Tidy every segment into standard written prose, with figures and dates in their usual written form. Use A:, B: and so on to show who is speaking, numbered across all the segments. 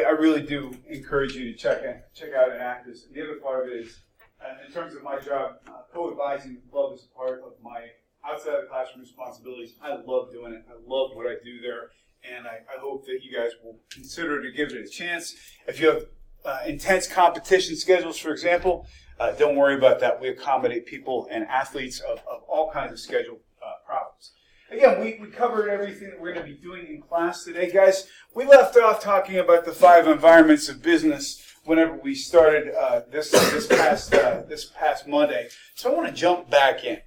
A: I really do encourage you to check out Enactus. The other part of it is, in terms of my job, co-advising club is a part of my outside of the classroom responsibilities. I love doing it. I love what I do there, and I hope that you guys will consider to give it a chance. If you have intense competition schedules, for example, don't worry about that. We accommodate people and athletes of all kinds of schedule problems. Again, we covered everything that we're going to be doing in class today, guys. We left off talking about the 5 environments of business whenever we started this past Monday. So I want to jump back in.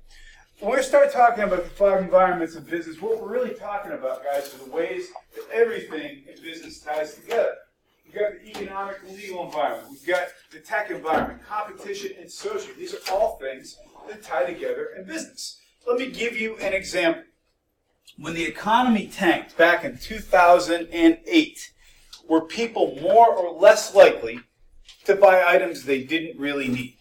A: When we start talking about the 5 environments of business, what we're really talking about, guys, are the ways that everything in business ties together. We've got the economic and legal environment. We've got the tech environment, competition, and social. These are all things that tie together in business. Let me give you an example. When the economy tanked back in 2008, were people more or less likely to buy items they didn't really need?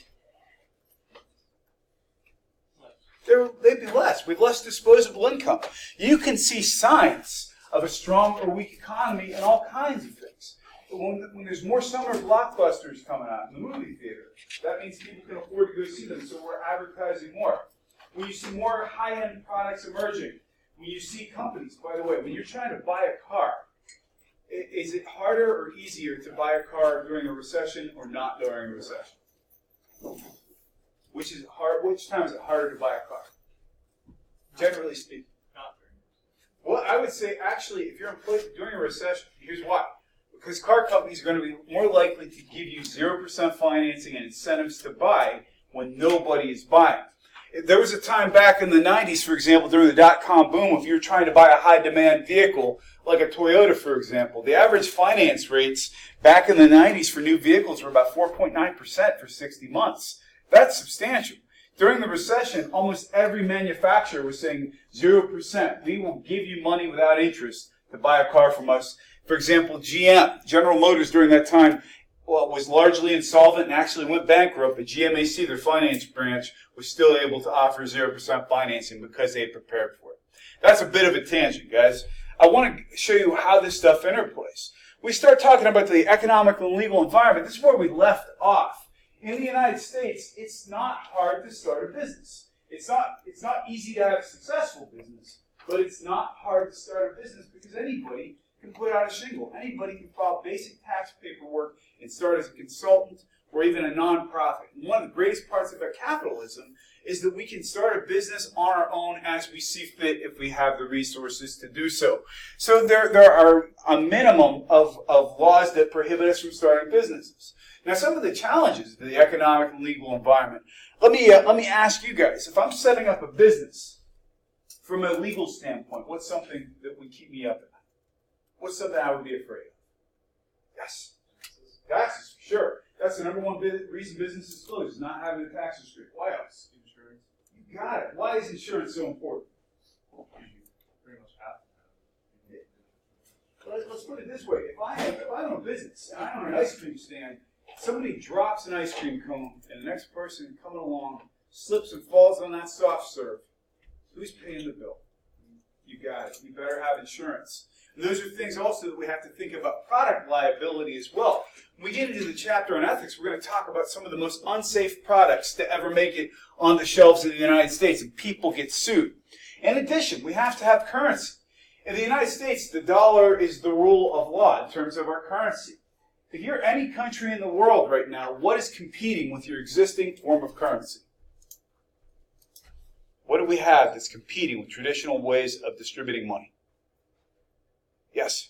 A: They'd be less, with less disposable income. You can see signs of a strong or weak economy in all kinds of things. When there's more summer blockbusters coming out in the movie theater, that means people can afford to go see them, so we're advertising more. When you see more high-end products emerging, when you see companies, by the way, when you're trying to buy a car, is it harder or easier to buy a car during a recession or not during a recession? Which time is it harder to buy a car? Generally speaking. Well, I would say actually, if you're employed during a recession, here's why. Because car companies are going to be more likely to give you 0% financing and incentives to buy when nobody is buying. There was a time back in the 90s, for example, during the dot-com boom, if you were trying to buy a high-demand vehicle, like a Toyota, for example, the average finance rates back in the 90s for new vehicles were about 4.9% for 60 months. That's substantial. During the recession, almost every manufacturer was saying 0%. We will give you money without interest to buy a car from us. For example, GM, General Motors, during that time, was largely insolvent and actually went bankrupt, but GMAC, their finance branch, was still able to offer 0% financing because they had prepared for it. That's a bit of a tangent, guys. I want to show you how this stuff interplays. We start talking about the economic and legal environment. This is where we left off. In the United States, it's not hard to start a business. It's not easy to have a successful business, but it's not hard to start a business because anybody can put out a shingle. Anybody can file basic tax paperwork and start as a consultant or even a nonprofit. And one of the greatest parts about capitalism is that we can start a business on our own as we see fit if we have the resources to do so. So there are a minimum of laws that prohibit us from starting businesses. Now, some of the challenges of the economic and legal environment. Let me ask you guys, if I'm setting up a business from a legal standpoint, what's something that would keep me up at night? What's something I would be afraid of? Yes. Taxes, for sure. That's the number one reason businesses close, is not having a tax history. Why else? Insurance. You got it. Why is insurance so important? You pretty much have to have it. Let's put it this way. If I own a business and I own an ice cream stand, somebody drops an ice cream cone and the next person coming along slips and falls on that soft serve, who's paying the bill? You got it. You better have insurance. And those are things also that we have to think about product liability as well. When we get into the chapter on ethics, we're going to talk about some of the most unsafe products to ever make it on the shelves in the United States, and people get sued. In addition, we have to have currency. In the United States, the dollar is the rule of law in terms of our currency. If you're any country in the world right now, what is competing with your existing form of currency? What do we have that's competing with traditional ways of distributing money? Yes.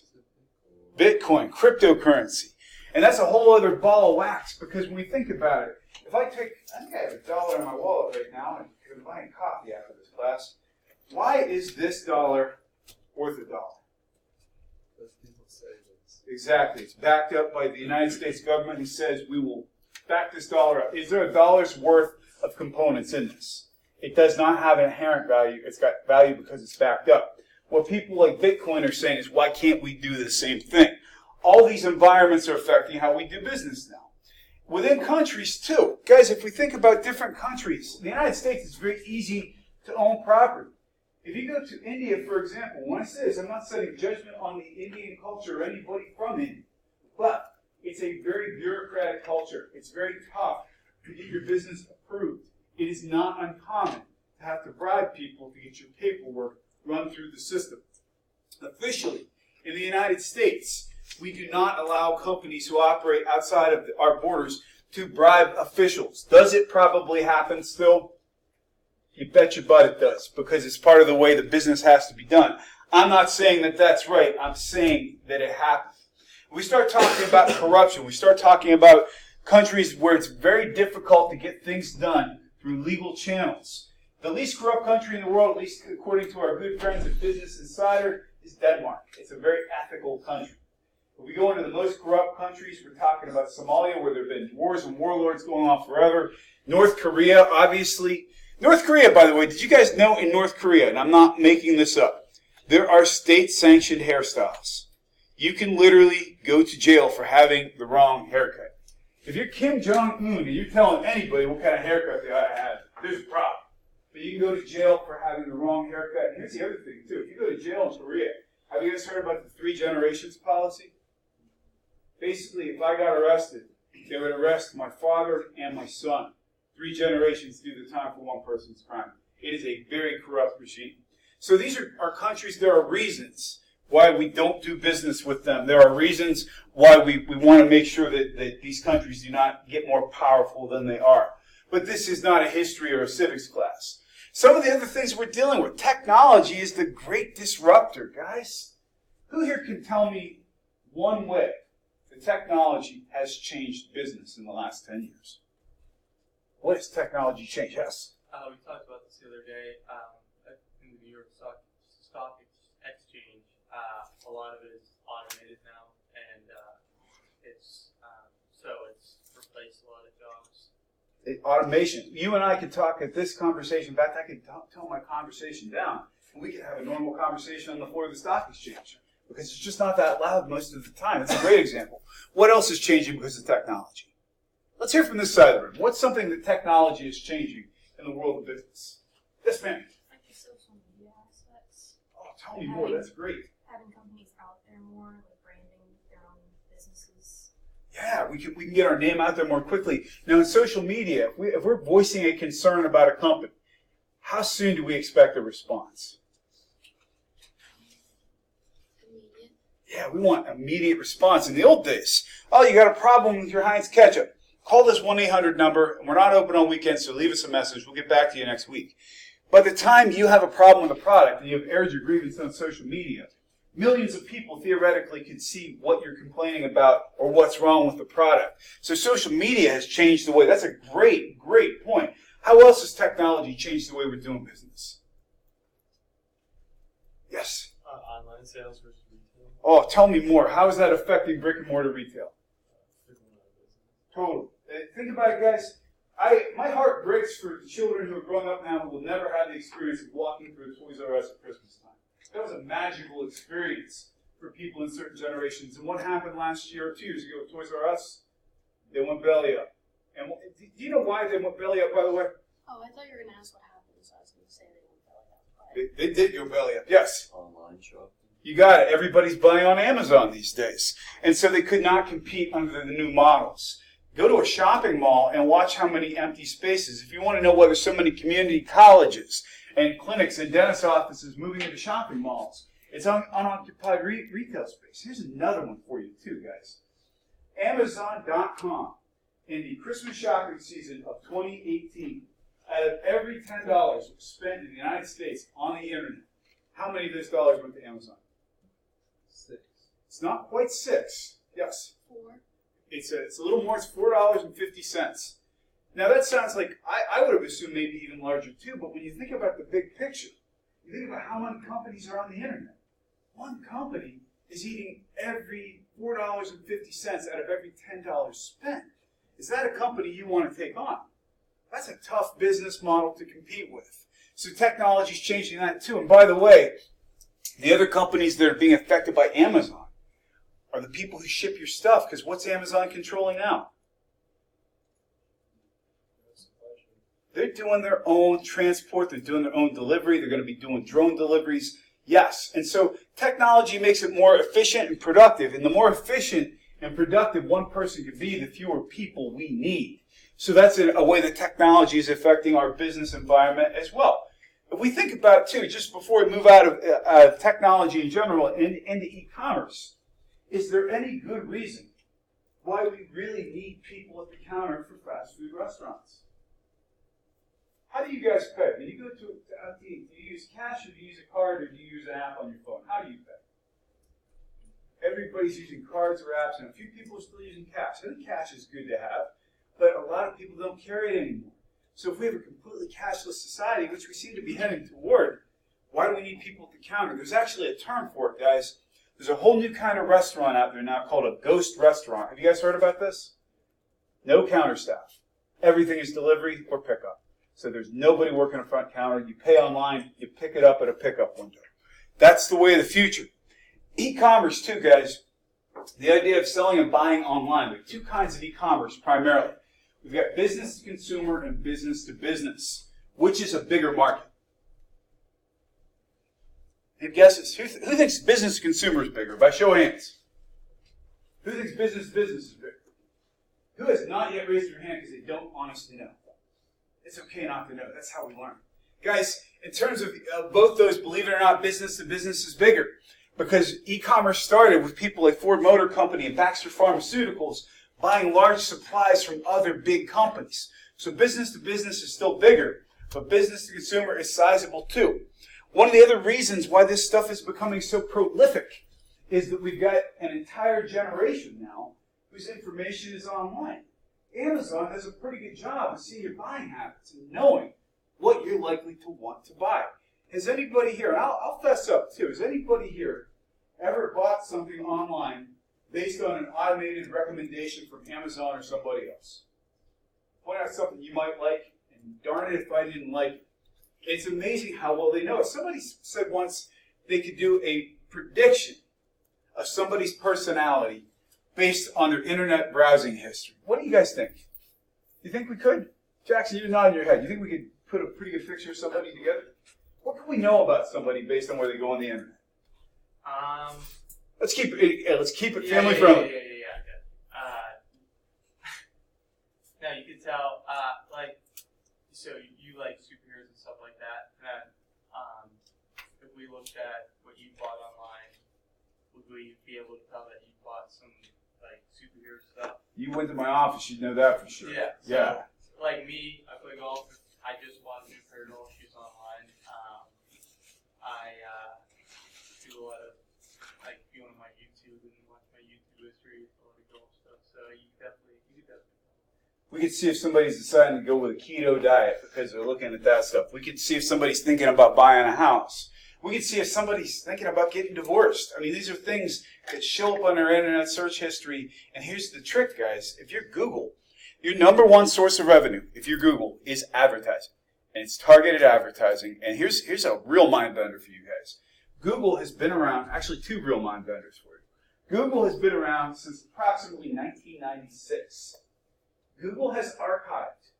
A: Bitcoin, cryptocurrency. And that's a whole other ball of wax, because when we think about it, I think I have $1 in my wallet right now, and I'm buying coffee after this class. Why is this dollar worth $1?
B: Because people say it's...
A: Exactly. It's backed up by the United States government, who says we will back this dollar up. Is there $1's worth of components in this? It does not have an inherent value. It's got value because it's backed up. What people like Bitcoin are saying is, why can't we do the same thing? All these environments are affecting how we do business now. Within countries, too. Guys, if we think about different countries, in the United States, it's very easy to own property. If you go to India, for example, when I say this, I'm not setting judgment on the Indian culture or anybody from India. But It's a very bureaucratic culture. It's very tough to get your business approved. It is not uncommon to have to bribe people to get your paperwork run through the system. Officially, in the United States, we do not allow companies who operate outside of our borders to bribe officials. Does it probably happen still? You bet your butt it does, because it's part of the way the business has to be done. I'm not saying that that's right. I'm saying that it happens. We start talking about corruption. We start talking about countries where it's very difficult to get things done through legal channels. The least corrupt country in the world, at least according to our good friends at Business Insider, is Denmark. It's a very ethical country. If we go into the most corrupt countries, we're talking about Somalia, where there have been wars and warlords going on forever. North Korea, obviously. North Korea, by the way, did you guys know in North Korea, and I'm not making this up, there are state-sanctioned hairstyles. You can literally go to jail for having the wrong haircut. If you're Kim Jong-un and you're telling anybody what kind of haircut they ought to have, there's a problem. But you can go to jail for having the wrong haircut. And here's the other thing, too. If you go to jail in Korea, have you guys heard about the 3 generations policy? Basically, if I got arrested, they would arrest my father and my son. 3 generations do the time for one person's crime. It is a very corrupt regime. So these are countries, there are reasons why we don't do business with them. There are reasons why we want to make sure that these countries do not get more powerful than they are. But this is not a history or a civics class. Some of the other things we're dealing with, technology is the great disruptor, guys. Who here can tell me one way that technology has changed business in the last 10 years? What has technology changed? Yes?
C: We talked about this the other day in the New York Stock Exchange. A lot of it is automated now, and it's replaced a lot of jobs.
A: Automation. You and I could talk at this conversation. In fact, I could tone my conversation down, and we could have a normal conversation on the floor of the stock exchange, because it's just not that loud most of the time. It's a great example. What else is changing because of technology? Let's hear from this side of the room. What's something that technology is changing in the world of business? Yes, ma'am.
D: Like the social media aspects.
A: Oh, tell me more. That's great.
D: Having companies out there more, like branding their own businesses.
A: Yeah, we can get our name out there more quickly. Now, in social media, if we're voicing a concern about a company, how soon do we expect a response?
D: Immediate.
A: Yeah, we want immediate response. In the old days, oh, you got a problem with your Heinz ketchup. Call this 1-800 number, and we're not open on weekends, so leave us a message. We'll get back to you next week. By the time you have a problem with a product and you've aired your grievance on social media, millions of people theoretically can see what you're complaining about or what's wrong with the product. So social media has changed the way. That's a great, great point. How else has technology changed the way we're doing business? Yes?
B: Online sales versus retail.
A: Oh, tell me more. How is that affecting brick and mortar retail? Totally. Think about it, guys. My heart breaks for the children who are growing up now who will never have the experience of walking through a Toys R Us at Christmas time. That was a magical experience for people in certain generations. And what happened last year or 2 years ago with Toys R Us? They went belly up. And do you know why they went belly up, by the way?
D: Oh, I thought you were going to ask what happened, so I was going to say they went belly up.
A: They did go belly up, yes.
B: Online shopping.
A: You got it. Everybody's buying on Amazon these days. And so they could not compete under the new models. Go to a shopping mall and watch how many empty spaces. If you want to know whether so many community colleges and clinics and dentist offices moving into shopping malls, it's unoccupied retail space. Here's another one for you too, guys. Amazon.com in the Christmas shopping season of 2018, out of every $10 spent in the United States on the internet, how many of those dollars went to Amazon?
B: 6.
A: It's not quite 6. Yes.
D: 4.
A: It's a little more. It's $4.50. Now that sounds like I would have assumed maybe even larger too. But when you think about the big picture, you think about how many companies are on the internet. One company is eating every $4.50 out of every $10 spent. Is that a company you want to take on? That's a tough business model to compete with. So technology is changing that too. And by the way, the other companies that are being affected by Amazon are the people who ship your stuff, because what's Amazon controlling now? They're doing their own transport, they're doing their own delivery, they're going to be doing drone deliveries. Yes, and so technology makes it more efficient and productive, and the more efficient and productive one person could be, the fewer people we need. So that's a way that technology is affecting our business environment as well. If we think about it too, just before we move out of technology in general and into e-commerce, is there any good reason why we really need people at the counter for fast food restaurants? How do you guys pay? When you go to eat, do you use cash or do you use a card or do you use an app on your phone? How do you pay? Everybody's using cards or apps, and a few people are still using cash. I think cash is good to have, but a lot of people don't carry it anymore. So if we have a completely cashless society, which we seem to be heading toward, why do we need people at the counter? There's actually a term for it, guys. There's a whole new kind of restaurant out there now called a ghost restaurant. Have you guys heard about this? No counter staff. Everything is delivery or pickup. So there's nobody working a front counter. You pay online, you pick it up at a pickup window. That's the way of the future. E-commerce too, guys. The idea of selling and buying online. We have two kinds of e-commerce primarily. We've got business to consumer and business to business. Which is a bigger market? Any guesses? Who thinks business to consumer is bigger? By show of hands. Who thinks business to business is bigger? Who has not yet raised their hand because they don't honestly know? It's okay not to know. That's how we learn. Guys, in terms of both those, believe it or not, business to business is bigger. Because e-commerce started with people like Ford Motor Company and Baxter Pharmaceuticals buying large supplies from other big companies. So business to business is still bigger, but business to consumer is sizable too. One of the other reasons why this stuff is becoming so prolific is that we've got an entire generation now whose information is online. Amazon does a pretty good job of seeing your buying habits and knowing what you're likely to want to buy. Has anybody here, and I'll fess up too, has anybody here ever bought something online based on an automated recommendation from Amazon or somebody else? Point out something you might like, and darn it if I didn't like it. It's amazing how well they know it. Somebody said once they could do a prediction of somebody's personality based on their internet browsing history. What do you guys think? Do you think we could? Jackson, you're nodding your head. Do you think we could put a pretty good picture of somebody together? What can we know about somebody based on where they go on the internet? Let's keep it family friendly.
C: No, you could tell, so you like superheroes and stuff like that. And if we looked at what you bought online, would we be able to tell that you bought some superhero stuff?
A: You went to my office, you'd know that for sure.
C: Yeah. So,
A: yeah.
C: Like me, I play golf. I just bought a new pair of golf shoes online. I do a lot of if you want my YouTube and watch my YouTube history, a lot of golf stuff. So you could definitely.
A: We could see if somebody's deciding to go with a keto diet because they're looking at that stuff. We could see if somebody's thinking about buying a house. We could see if somebody's thinking about getting divorced. I mean, these are things that show up on their internet search history. And here's the trick, guys. If you're Google, your number one source of revenue, if you're Google, is advertising. And it's targeted advertising. And here's a real mind bender for you guys. Google has been around, actually two real mind benders for you. Google has been around since approximately 1996. Google has archived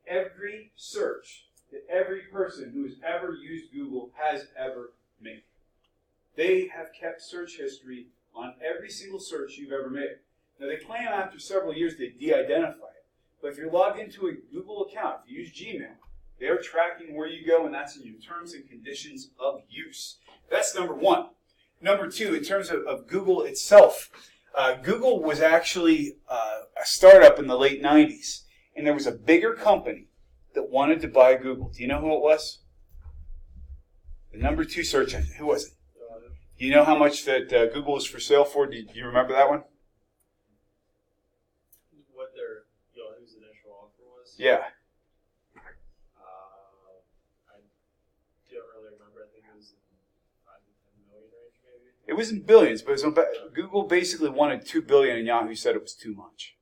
A: every search that every person who has ever used Google has ever made. They have kept search history on every single search you've ever made. Now, they claim after several years they de-identify it. But if you're logged into a Google account, if you use Gmail, they're tracking where you go, and that's in your terms and conditions of use. That's number one. Number two, in terms of Google itself, Google was actually a startup in the late 90s, and there was a bigger company that wanted to buy Google. Do you know who it was? The number two search engine. Who was it? Do you know how much that Google was for sale for? Do you remember that one?
B: What their whose initial offer was?
A: Yeah.
B: I don't really remember. I think it was in 5 to 10 million range, maybe.
A: It was in billions, but Google basically wanted $2 billion, and Yahoo said it was too much.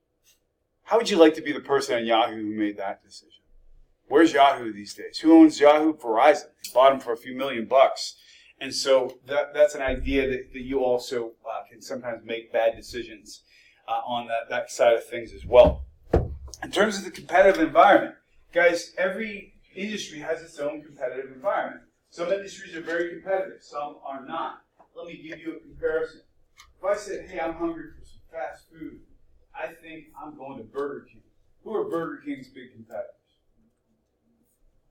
A: How would you like to be the person at Yahoo who made that decision? Where's Yahoo these days? Who owns Yahoo? Verizon. They bought them for a few $million. And so that's an idea that you also can sometimes make bad decisions on that side of things as well. In terms of the competitive environment, guys, every industry has its own competitive environment. Some industries are very competitive. Some are not. Let me give you a comparison. If I said, hey, I'm hungry for some fast food, I think I'm going to Burger King. Who are Burger King's big competitors?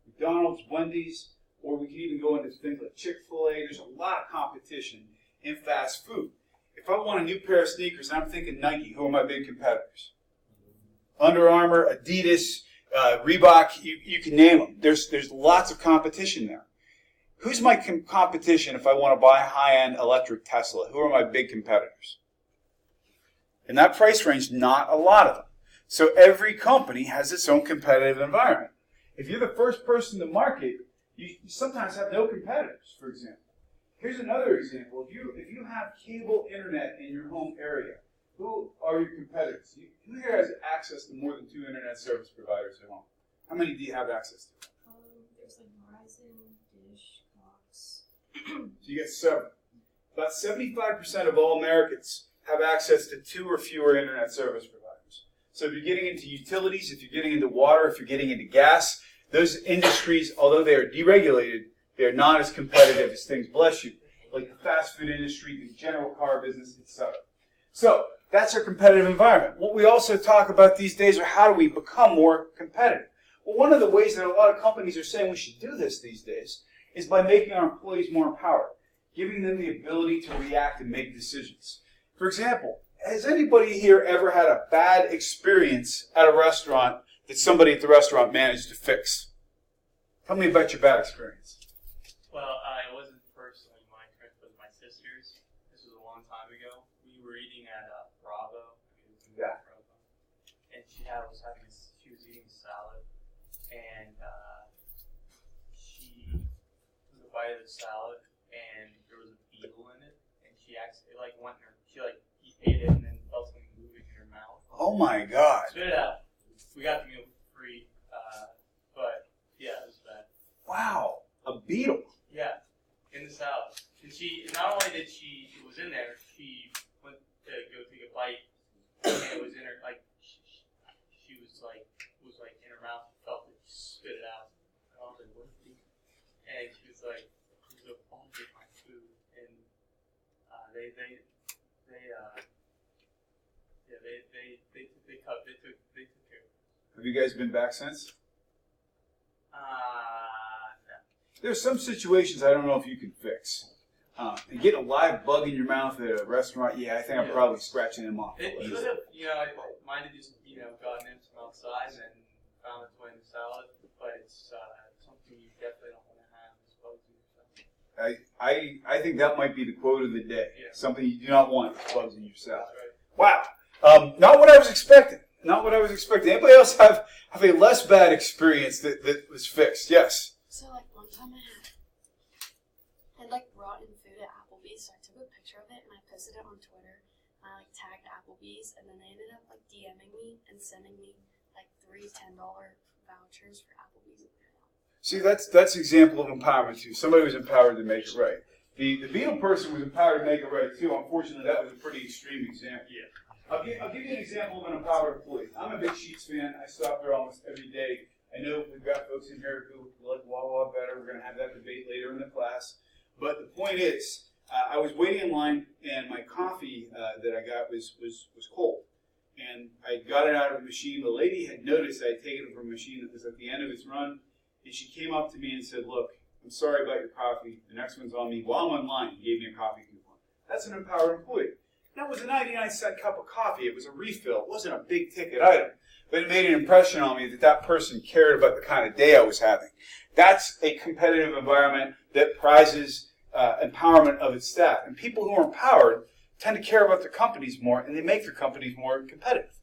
A: McDonald's, Wendy's, or we can even go into things like Chick-fil-A. There's a lot of competition in fast food. If I want a new pair of sneakers and I'm thinking Nike, who are my big competitors? Under Armour, Adidas, Reebok, you can name them. There's lots of competition there. Who's my competition if I want to buy a high-end electric Tesla? Who are my big competitors? In that price range, not a lot of them. So every company has its own competitive environment. If you're the first person to market, you sometimes have no competitors, for example. Here's another example. If you have cable internet in your home area, who are your competitors? Who here has access to more than 2 internet service providers at home? How many do you have access to?
D: There's like Verizon, Dish, Cox.
A: So you get 7. About 75% of all Americans have access to 2 or fewer internet service providers. So if you're getting into utilities, if you're getting into water, if you're getting into gas, those industries, although they are deregulated, they are not as competitive as things, bless you, like the fast food industry, the general car business, etc. So that's our competitive environment. What we also talk about these days are how do we become more competitive. Well, one of the ways that a lot of companies are saying we should do this these days is by making our employees more empowered, giving them the ability to react and make decisions. For example, has anybody here ever had a bad experience at a restaurant that somebody at the restaurant managed to fix? Tell me about your bad experience.
C: Well, it wasn't personally my trip, but my sister's. This was a long time ago. We were eating at Bravo.
A: Yeah.
C: Bravo, and she was eating salad, and she took a bite of the salad, and there was a beetle in it, and she accidentally went in her. She ate it and then felt something moving in her mouth.
A: Oh my God.
C: Spit it out. We got the meal for free, but yeah, it was bad.
A: Wow. A beetle.
C: Yeah, in the salad. And not only did it was in there, she went to go take a bite, and it was in her, she was in her mouth, felt it, spit it out. And I was like, what? And she was like, "This is a ball with my food." And they took care of it.
A: Have you guys been back since?
C: No.
A: There's some situations I don't know if you can fix. And getting a live bug in your mouth at a restaurant, I think I'm probably scratching them off.
C: It could have, mine had just, gotten in from outside and found its way in the salad, but it's something you definitely don't want to have as bugs in your salad.
A: I think that might be the quote of the day.
C: Yeah.
A: Something you do not want is bugs in your salad.
C: That's right.
A: Wow. Not what I was expecting. Not what I was expecting. Anybody else have a less bad experience that was fixed? Yes.
E: So one time I had rotten food at Applebee's, so I took a picture of it and I posted it on Twitter. I tagged Applebee's, and then they ended up DMing me and sending me 3 $10 vouchers for Applebee's.
A: See, that's example of empowerment too. Somebody was empowered to make it right. The beetle person was empowered to make it right too. Unfortunately, that was a pretty extreme example.
C: Yeah.
A: I'll give you an example of an empowered employee. I'm a big Sheets fan. I stop there almost every day. I know we've got folks in here who like Wawa better. We're going to have that debate later in the class. But the point is, I was waiting in line, and my coffee that I got was cold. And I got it out of the machine. The lady had noticed I had taken it from a machine that was at the end of its run. And she came up to me and said, "Look, I'm sorry about your coffee. The next one's on me." While I'm online, he gave me a coffee coupon. That's an empowered employee. That was a 99-cent cup of coffee. It was a refill. It wasn't a big ticket item. But it made an impression on me that person cared about the kind of day I was having. That's a competitive environment that prizes empowerment of its staff. And people who are empowered tend to care about their companies more, and they make their companies more competitive.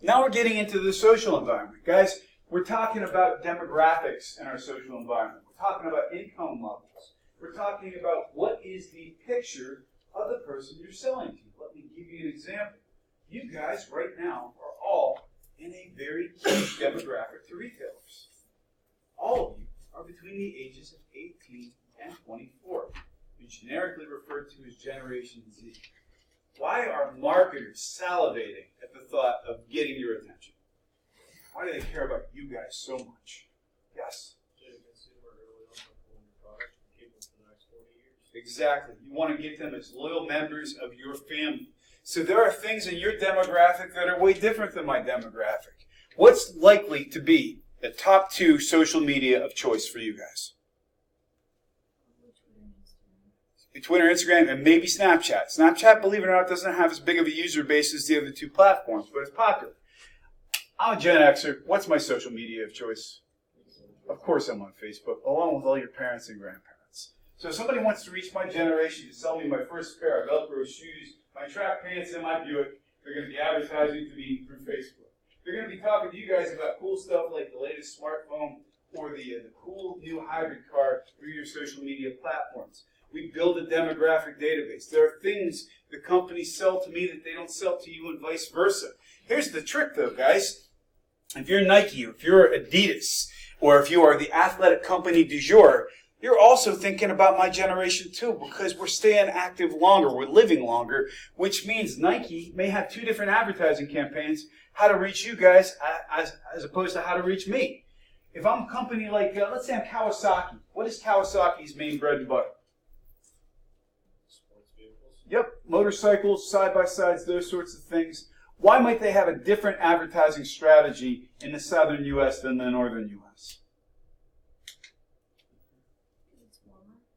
A: Now we're getting into the social environment. Guys, we're talking about demographics in our social environment. We're talking about income levels. We're talking about what is the picture of the person you're selling to. Let me give you an example. You guys right now are all in a very key demographic to retailers. All of you are between the ages of 18 and 24. You're generically referred to as Generation Z. Why are marketers salivating at the thought of getting your attention? Why do they care about you guys so much? Yes? Exactly. You want to get them as loyal members of your family. So there are things in your demographic that are way different than my demographic. What's likely to be the top 2 social media of choice for you guys? Twitter, Instagram, and maybe Snapchat. Snapchat, believe it or not, doesn't have as big of a user base as the other 2 platforms, but it's popular. I'm a Gen Xer. What's my social media of choice? Of course I'm on Facebook, along with all your parents and grandparents. So if somebody wants to reach my generation to sell me my first pair of Velcro shoes, my track pants, and my Buick, they're going to be advertising to me through Facebook. They're going to be talking to you guys about cool stuff like the latest smartphone or the cool new hybrid car through your social media platforms. We build a demographic database. There are things the companies sell to me that they don't sell to you and vice versa. Here's the trick though, guys. If you're Nike, if you're Adidas, or if you are the athletic company du jour, you're also thinking about my generation too, because we're staying active longer, we're living longer, which means Nike may have 2 different advertising campaigns, how to reach you guys as opposed to how to reach me. If I'm a company like, let's say I'm Kawasaki, what is Kawasaki's main bread and butter? Yep, motorcycles, side-by-sides, those sorts of things. Why might they have a different advertising strategy in the southern U.S. than the northern U.S.?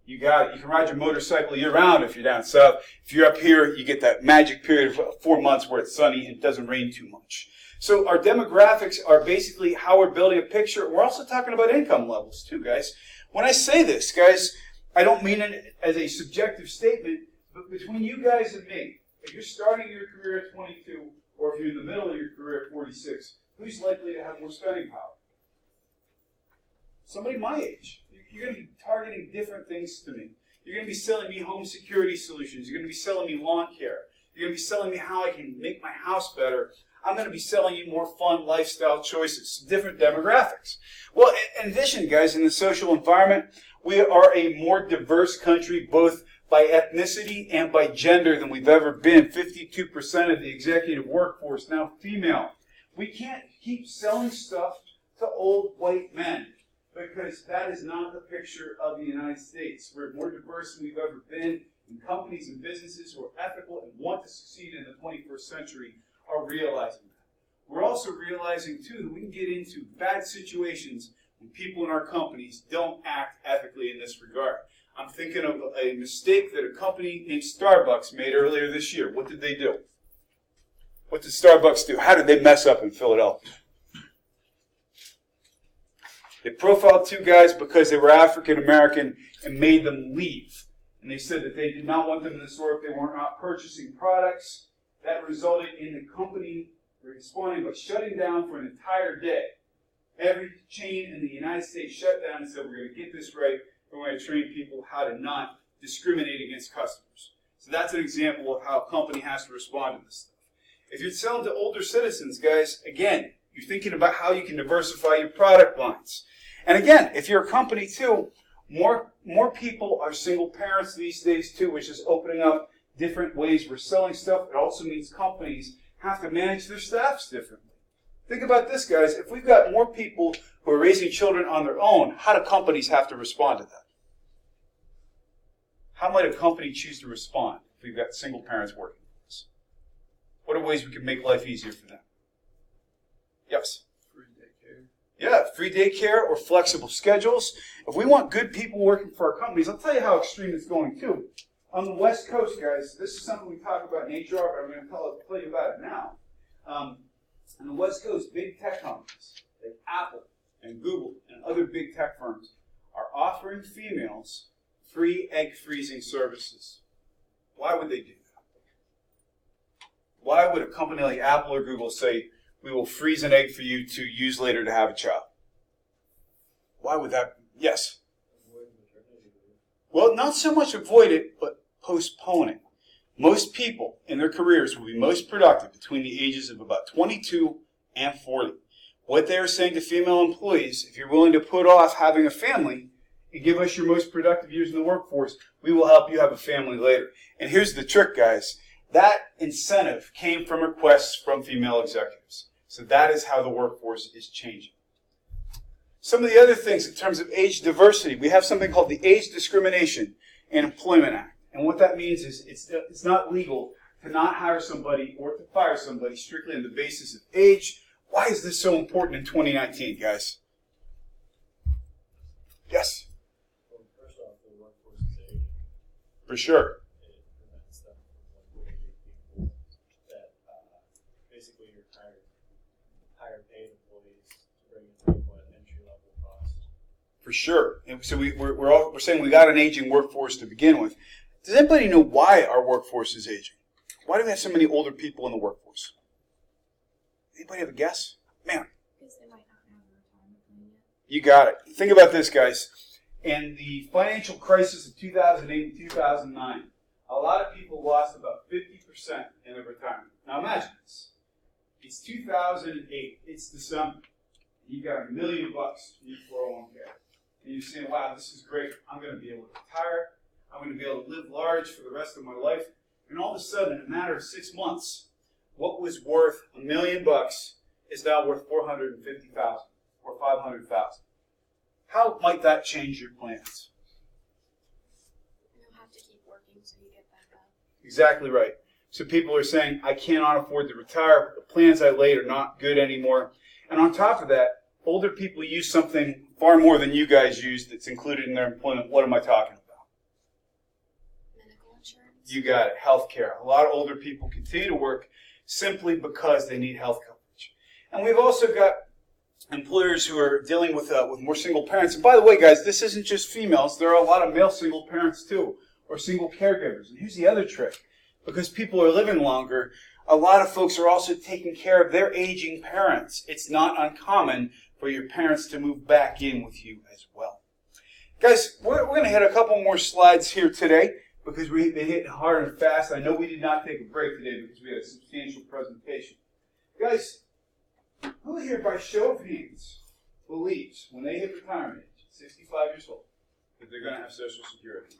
A: You got it. You can ride your motorcycle year-round if you're down south. If you're up here, you get that magic period of 4 months where it's sunny and it doesn't rain too much. So our demographics are basically how we're building a picture. We're also talking about income levels too, guys. When I say this, guys, I don't mean it as a subjective statement. But between you guys and me, if you're starting your career at 22, or if you're in the middle of your career at 46, who's likely to have more spending power? Somebody my age. You're going to be targeting different things to me. You're going to be selling me home security solutions. You're going to be selling me lawn care. You're going to be selling me how I can make my house better. I'm going to be selling you more fun lifestyle choices, different demographics. Well, in addition, guys, in the social environment, we are a more diverse country, both by ethnicity and by gender than we've ever been. 52% of the executive workforce now female. We can't keep selling stuff to old white men because that is not the picture of the United States. We're more diverse than we've ever been, and companies and businesses who are ethical and want to succeed in the 21st century are realizing that. We're also realizing, too, that we can get into bad situations when people in our companies don't act ethically in this regard. I'm thinking of a mistake that a company named Starbucks made earlier this year. What did they do? What did Starbucks do? How did they mess up in Philadelphia? They profiled 2 guys because they were African American and made them leave. And they said that they did not want them in the store if they were not purchasing products. That resulted in the company responding by shutting down for an entire day. Every chain in the United States shut down and said, we're going to get this right. We're going to train people how to not discriminate against customers. So that's an example of how a company has to respond to this stuff. If you're selling to older citizens, guys, again, you're thinking about how you can diversify your product lines. And again, if you're a company too, more people are single parents these days too, which is opening up different ways we're selling stuff. It also means companies have to manage their staffs differently. Think about this, guys. If we've got more people who are raising children on their own, how do companies have to respond to that? How might a company choose to respond if we've got single parents working with us? What are ways we can make life easier for them? Yes?
B: Free daycare.
A: Yeah, free daycare or flexible schedules. If we want good people working for our companies, I'll tell you how extreme it's going too. On the West Coast, guys, this is something we talk about in HR, but I'm going to tell you about it now. On the West Coast, big tech companies like Apple and Google and other big tech firms are offering females free egg freezing services. Why would they do that? Why would a company like Apple or Google say, we will freeze an egg for you to use later to have a child? Why would that? Yes? Well, not so much avoid it, but postpone it. Most people in their careers will be most productive between the ages of about 22 and 40. What they are saying to female employees, if you're willing to put off having a family and give us your most productive years in the workforce, we will help you have a family later. And here's the trick, guys. That incentive came from requests from female executives. So that is how the workforce is changing. Some of the other things in terms of age diversity, we have something called the Age Discrimination and Employment Act. And what that means is it's not legal to not hire somebody or to fire somebody strictly on the basis of age. Why is this so important in 2019, guys? Yes?
B: Well, first off, the workforce is aging.
A: For sure.
B: It prevents them from like aging people that basically you're higher paid employees to bring in people at entry level cost.
A: For sure. And so we're saying we got an aging workforce to begin with. Does anybody know why our workforce is aging? Why do we have so many older people in the workforce? Anybody have a guess? Man.
D: Because they might not have a retirement plan yet.
A: You got it. Think about this, guys. In the financial crisis of 2008 and 2009, a lot of people lost about 50% in their retirement. Now imagine this. It's 2008. It's December. You got $1 million in your 401k. And you're saying, wow, this is great. I'm going to be able to retire. I'm going to be able to live large for the rest of my life. And all of a sudden, in a matter of 6 months, what was worth $1 million is now worth $450,000 or $500,000. How might that change your plans?
E: You'll have to keep working so you get back up.
A: Exactly right. So people are saying, I cannot afford to retire. The plans I laid are not good anymore. And on top of that, older people use something far more than you guys use that's included in their employment. What am I talking about?
E: Medical insurance.
A: You got it. Healthcare. A lot of older people continue to work simply because they need health coverage. And we've also got employers who are dealing with more single parents. And by the way, guys, this isn't just females. There are a lot of male single parents too, or single caregivers. And here's the other trick. Because people are living longer, a lot of folks are also taking care of their aging parents. It's not uncommon for your parents to move back in with you as well. Guys, we're going to hit a couple more slides here today because we've been hitting hard and fast. I know we did not take a break today because we had a substantial presentation. Guys, who here by show of hands believes when they hit retirement age, 65 years old, that they're going to have Social Security?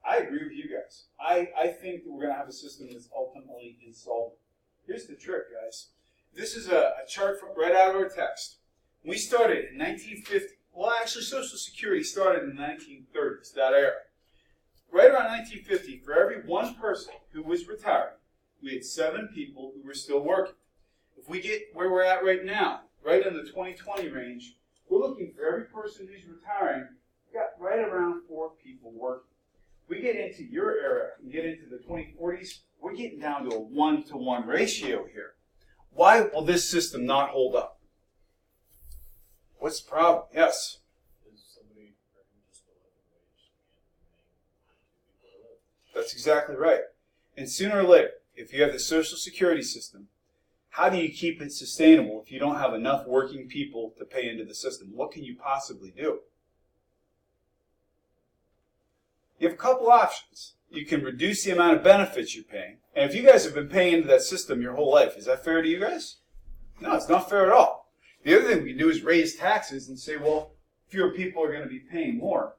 A: I agree with you guys. I think that we're going to have a system that's ultimately insolvent. Here's the trick, guys. This is a chart from right out of our text. We started in 1950. Well, actually, Social Security started in the 1930s, that era. Right around 1950, for every one person who was retiring, we had 7 people who were still working. If we get where we're at right now, right in the 2020 range, we're looking for every person who's retiring, we've got right around 4 people working. We get into your era and get into the 2040s, we're getting down to a 1-to-1 ratio here. Why will this system not hold up? What's the problem? Yes?
B: Is somebody earning just a living wage and paying 2 people to live?
A: That's exactly right. And sooner or later, if you have the Social Security system, how do you keep it sustainable if you don't have enough working people to pay into the system? What can you possibly do? You have a couple options. You can reduce the amount of benefits you're paying. And if you guys have been paying into that system your whole life, is that fair to you guys? No, it's not fair at all. The other thing we can do is raise taxes and say, well, fewer people are going to be paying more.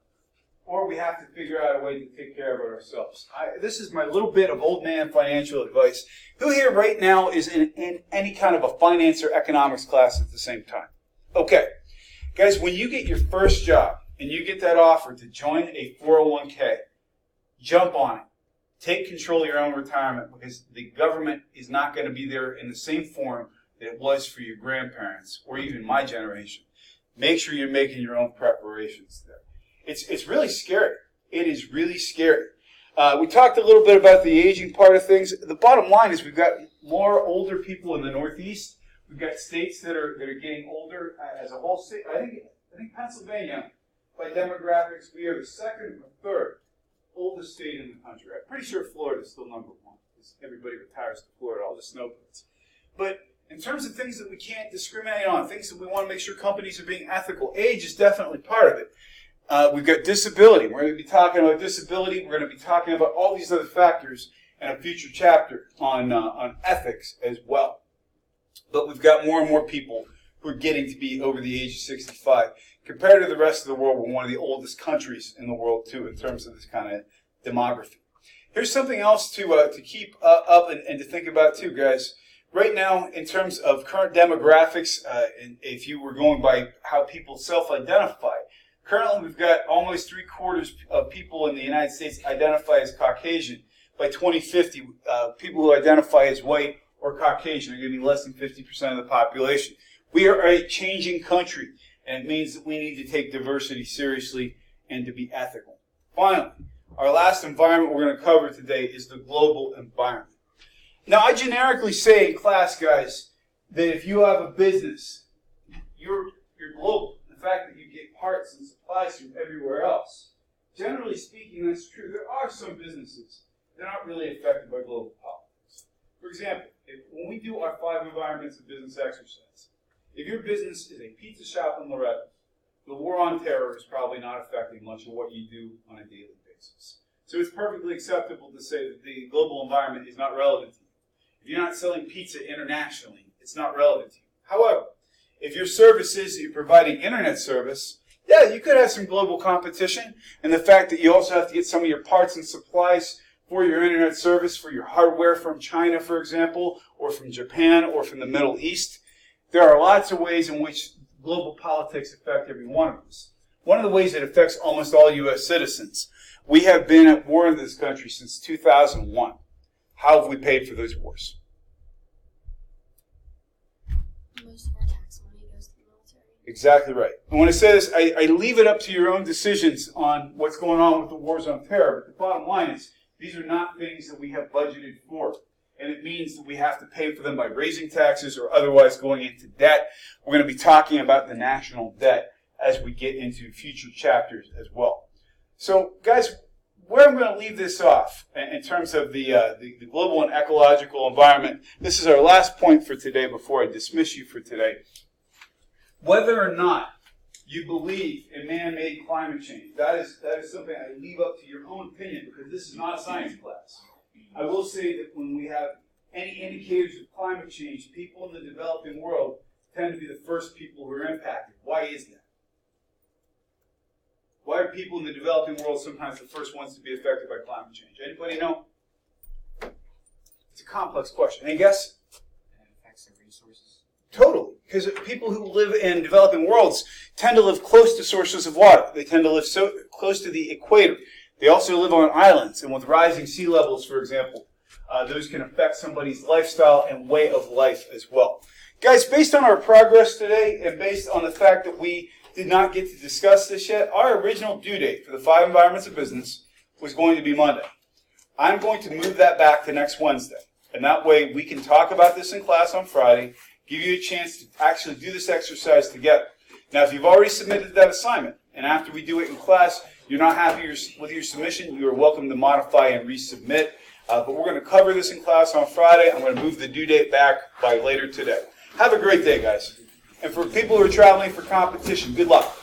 A: Or we have to figure out a way to take care of it ourselves. This is my little bit of old man financial advice. Who here right now is in any kind of a finance or economics class at the same time? Okay. Guys, when you get your first job and you get that offer to join a 401k, jump on it. Take control of your own retirement because the government is not going to be there in the same form that it was for your grandparents or even my generation. Make sure you're making your own preparations there. It's really scary. It is really scary. We talked a little bit about the aging part of things. The bottom line is we've got more older people in the Northeast. We've got states that are getting older as a whole state. I think Pennsylvania, by demographics, we are the second or third oldest state in the country. I'm pretty sure Florida is still number 1 because everybody retires to Florida, all the snowbirds. But in terms of things that we can't discriminate on, things that we want to make sure companies are being ethical, age is definitely part of it. We've got disability. We're going to be talking about disability. We're going to be talking about all these other factors in a future chapter on ethics as well. But we've got more and more people who are getting to be over the age of 65. Compared to the rest of the world, we're one of the oldest countries in the world, too, in terms of this kind of demography. Here's something else to keep up and to think about, too, guys. Right now, in terms of current demographics, and if you were going by how people self-identify, Currently, we've got almost 3/4 of people in the United States identify as Caucasian. By 2050, people who identify as white or Caucasian are going to be less than 50% of the population. We are a changing country, and it means that we need to take diversity seriously and to be ethical. Finally, our last environment we're going to cover today is the global environment. Now, I generically say in class, guys, that if you have a business, you're global. The fact that you get parts and supplies from everywhere else. Generally speaking, that's true. There are some businesses that aren't really affected by global politics. For example, when we do our 5 environments of business exercise, if your business is a pizza shop in Loretto, the war on terror is probably not affecting much of what you do on a daily basis. So it's perfectly acceptable to say that the global environment is not relevant to you. If you're not selling pizza internationally, it's not relevant to you. However, if your service is that you're providing internet service, yeah, you could have some global competition. And the fact that you also have to get some of your parts and supplies for your internet service, for your hardware from China, for example, or from Japan, or from the Middle East, there are lots of ways in which global politics affect every one of us. One of the ways it affects almost all U.S. citizens. We have been at war in this country since 2001. How have we paid for those wars?
E: Most of our tax money goes to the military.
A: Exactly right. And when I say this, I leave it up to your own decisions on what's going on with the wars on terror. But the bottom line is, these are not things that we have budgeted for. And it means that we have to pay for them by raising taxes or otherwise going into debt. We're going to be talking about the national debt as we get into future chapters as well. So, guys, where I'm going to leave this off in terms of the global and ecological environment, this is our last point for today before I dismiss you for today. Whether or not you believe in man-made climate change, that is something I leave up to your own opinion, because this is not a science class. I will say that when we have any indicators of climate change, people in the developing world tend to be the first people who are impacted. Why is that? Why are people in the developing world sometimes the first ones to be affected by climate change? Anybody know? It's a complex question. Any guess?
F: It affects their resources.
A: Totally. Because people who live in developing worlds tend to live close to sources of water. They tend to live so close to the equator. They also live on islands. And with rising sea levels, for example, those can affect somebody's lifestyle and way of life as well. Guys, based on our progress today and based on the fact that we did not get to discuss this yet, our original due date for the 5 environments of business was going to be Monday. I'm going to move that back to next Wednesday. And that way we can talk about this in class on Friday, give you a chance to actually do this exercise together. Now, if you've already submitted that assignment, and after we do it in class, you're not happy with your submission, you are welcome to modify and resubmit. But we're going to cover this in class on Friday. I'm going to move the due date back by later today. Have a great day, guys. And for people who are traveling for competition, good luck.